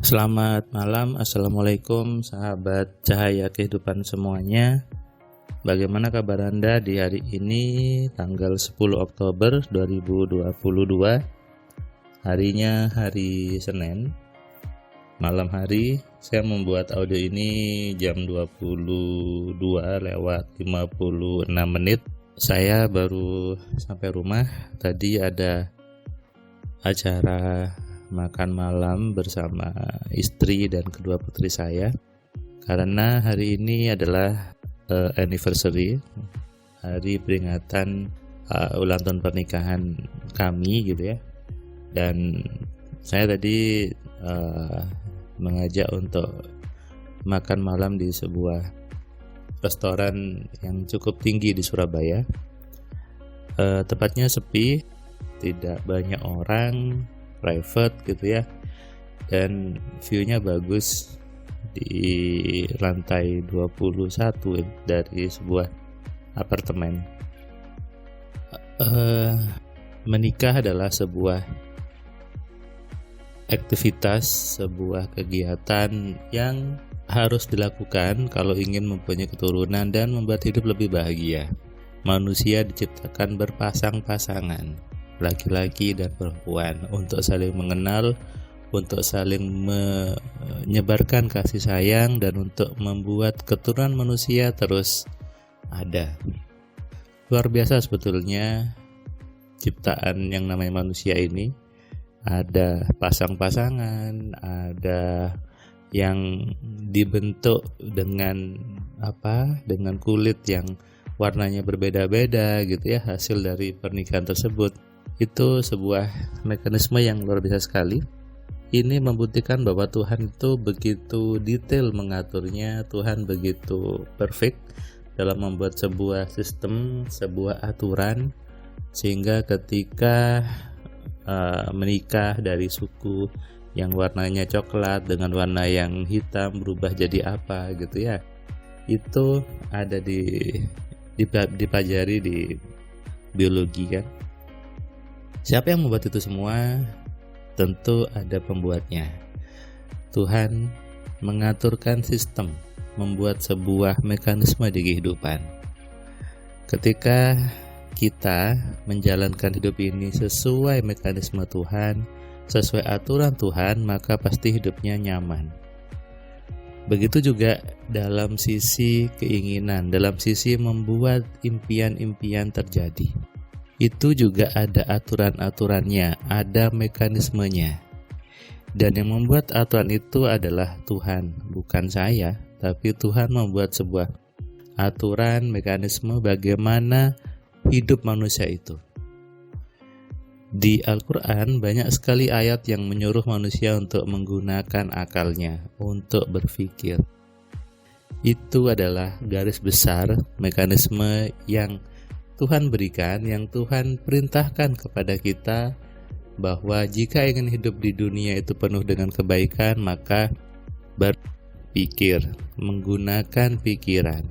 Selamat malam, Assalamualaikum sahabat cahaya kehidupan semuanya. Bagaimana kabar Anda di hari ini tanggal 10 Oktober 2022. Harinya hari Senin. Malam hari saya membuat audio ini jam 22:56. Saya baru sampai rumah. Tadi ada acara makan malam bersama istri dan kedua putri saya, karena hari ini adalah anniversary, hari peringatan ulang tahun pernikahan kami gitu ya. Dan saya tadi mengajak untuk makan malam di sebuah restoran yang cukup tinggi di Surabaya. Tempatnya sepi, tidak banyak orang, private gitu ya, dan view-nya bagus di lantai 21 dari sebuah apartemen. Menikah adalah sebuah aktivitas, sebuah kegiatan yang harus dilakukan kalau ingin mempunyai keturunan dan membuat hidup lebih bahagia. Manusia diciptakan berpasang-pasangan, laki-laki dan perempuan, untuk saling mengenal, untuk saling menyebarkan kasih sayang, dan untuk membuat keturunan manusia terus ada. Luar biasa sebetulnya ciptaan yang namanya manusia ini. Ada pasang-pasangan, ada yang dibentuk dengan dengan kulit yang warnanya berbeda-beda gitu ya, hasil dari pernikahan tersebut. Itu sebuah mekanisme yang luar biasa sekali. Ini membuktikan bahwa Tuhan itu begitu detail mengaturnya, Tuhan begitu perfect dalam membuat sebuah sistem, sebuah aturan, sehingga ketika menikah dari suku yang warnanya coklat dengan warna yang hitam berubah jadi apa gitu ya. Itu ada dipelajari di biologi kan. Siapa yang membuat itu semua? Tentu ada pembuatnya. Tuhan mengaturkan sistem, membuat sebuah mekanisme di kehidupan. Ketika kita menjalankan hidup ini sesuai mekanisme Tuhan, sesuai aturan Tuhan, maka pasti hidupnya nyaman. Begitu juga dalam sisi keinginan, dalam sisi membuat impian-impian terjadi. Itu juga ada aturan-aturannya, ada mekanismenya. Dan yang membuat aturan itu adalah Tuhan, bukan saya, tapi Tuhan membuat sebuah aturan, mekanisme bagaimana hidup manusia itu. Di Al-Quran banyak sekali ayat yang menyuruh manusia untuk menggunakan akalnya, untuk berpikir. Itu adalah garis besar mekanisme yang Tuhan berikan, yang Tuhan perintahkan kepada kita, bahwa jika ingin hidup di dunia itu penuh dengan kebaikan, maka berpikir, menggunakan pikiran.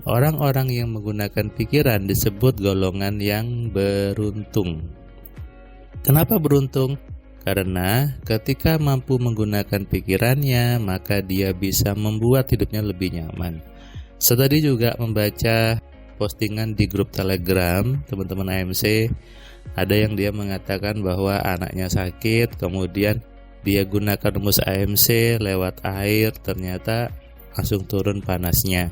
Orang-orang yang menggunakan pikiran disebut golongan yang beruntung. Kenapa beruntung? Karena ketika mampu menggunakan pikirannya, maka dia bisa membuat hidupnya lebih nyaman. Saya tadi juga membaca postingan di grup Telegram teman-teman AMC, ada yang dia mengatakan bahwa anaknya sakit, kemudian dia gunakan rumus AMC lewat air, ternyata langsung turun panasnya.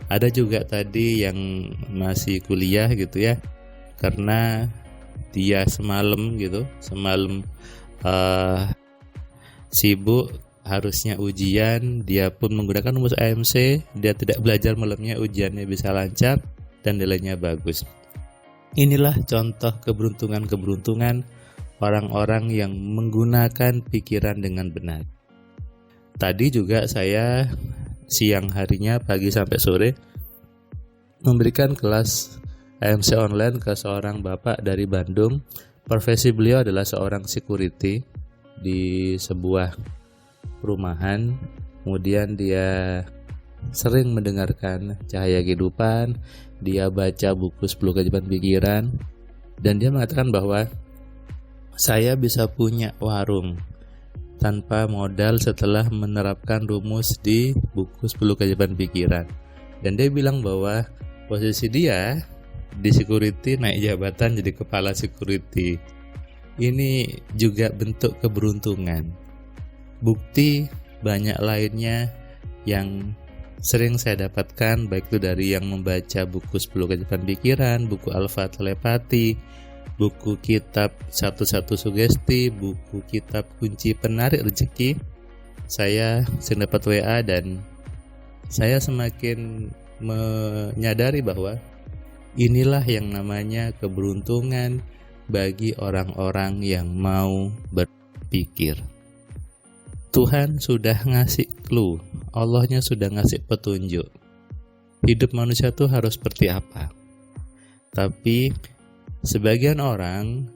Ada juga tadi yang masih kuliah gitu ya, karena dia semalam sibuk, harusnya ujian, dia pun menggunakan rumus AMC, dia tidak belajar malamnya, ujiannya bisa lancar dan nilainya bagus. Inilah contoh keberuntungan orang-orang yang menggunakan pikiran dengan benar. Tadi juga saya siang harinya, pagi sampai sore, memberikan kelas AMC online ke seorang bapak dari Bandung. Profesi beliau adalah seorang security di sebuah perumahan. Kemudian dia sering mendengarkan Cahaya Kehidupan, dia baca buku 10 Keajaiban Pikiran, dan dia mengatakan bahwa saya bisa punya warung, tanpa modal setelah menerapkan rumus di buku 10 keajaiban pikiran. Dan dia bilang bahwa posisi dia di security naik jabatan jadi kepala security. Ini juga bentuk keberuntungan. Bukti banyak lainnya yang sering saya dapatkan, baik itu dari yang membaca buku 10 keajaiban pikiran, buku Alpha Telepati, buku kitab Satu-Satu Sugesti, buku kitab Kunci Penarik Rezeki. Saya sering dapat WA dan saya semakin menyadari bahwa inilah yang namanya keberuntungan bagi orang-orang yang mau berpikir. Tuhan sudah ngasih clue, Allahnya sudah ngasih petunjuk. Hidup manusia itu harus seperti apa. Tapi sebagian orang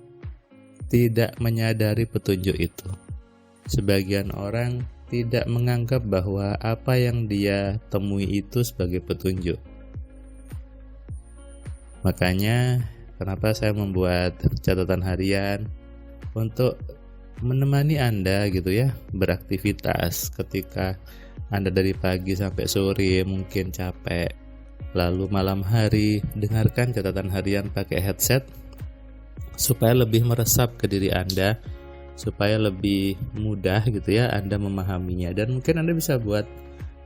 tidak menyadari petunjuk itu. Sebagian orang tidak menganggap bahwa apa yang dia temui itu sebagai petunjuk. Makanya kenapa saya membuat catatan harian untuk menemani Anda gitu ya, beraktivitas ketika Anda dari pagi sampai sore mungkin capek. Lalu malam hari dengarkan catatan harian pakai headset supaya lebih meresap ke diri Anda, supaya lebih mudah gitu ya Anda memahaminya. Dan mungkin Anda bisa buat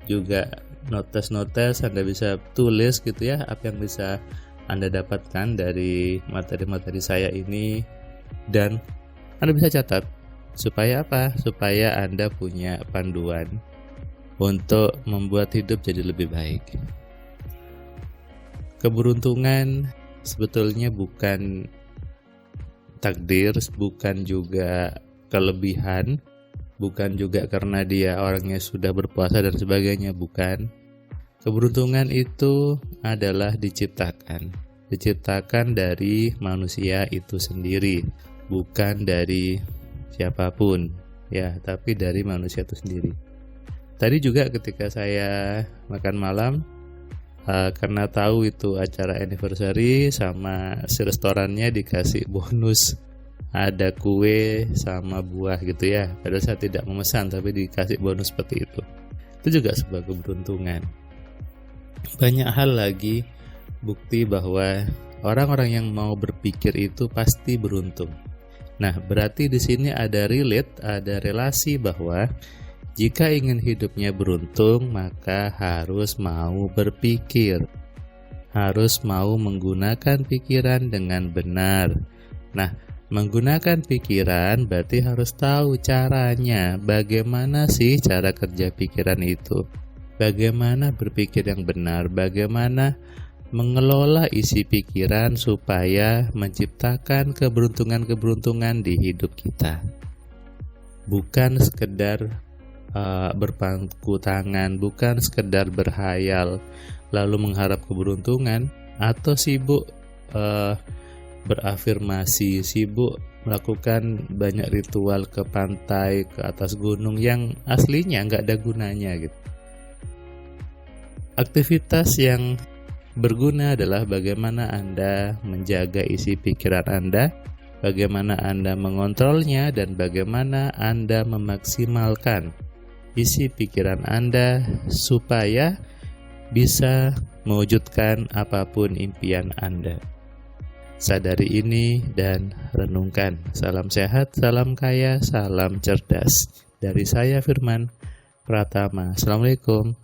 juga notes-notes, Anda bisa tulis gitu ya apa yang bisa Anda dapatkan dari materi-materi saya ini, dan Anda bisa catat supaya apa? Supaya Anda punya panduan untuk membuat hidup jadi lebih baik. Keberuntungan sebetulnya bukan takdir, bukan juga kelebihan, bukan juga karena dia orangnya sudah berpuasa dan sebagainya, bukan. Keberuntungan itu adalah diciptakan dari manusia itu sendiri, bukan dari siapapun ya, tapi dari manusia itu sendiri. Tadi juga ketika saya makan malam, karena tahu itu acara anniversary sama si restorannya dikasih bonus, ada kue sama buah gitu ya. Padahal saya tidak memesan tapi dikasih bonus seperti itu. Itu juga sebuah keberuntungan. Banyak hal lagi bukti bahwa orang-orang yang mau berpikir itu pasti beruntung. Nah, berarti di sini ada relasi bahwa jika ingin hidupnya beruntung, maka harus mau berpikir. Harus mau menggunakan pikiran dengan benar. Nah, menggunakan pikiran berarti harus tahu caranya. Bagaimana sih cara kerja pikiran itu? Bagaimana berpikir yang benar? Bagaimana mengelola isi pikiran supaya menciptakan keberuntungan-keberuntungan di hidup kita? Bukan sekedar berpangku tangan, bukan sekedar berhayal lalu mengharap keberuntungan, atau sibuk berafirmasi, sibuk melakukan banyak ritual ke pantai, ke atas gunung yang aslinya nggak ada gunanya gitu. Aktivitas yang berguna adalah bagaimana Anda menjaga isi pikiran Anda, bagaimana Anda mengontrolnya, dan bagaimana Anda memaksimalkan isi pikiran Anda supaya bisa mewujudkan apapun impian Anda. Sadari ini dan renungkan. Salam sehat, salam kaya, salam cerdas. Dari saya Firman Pratama. Assalamualaikum.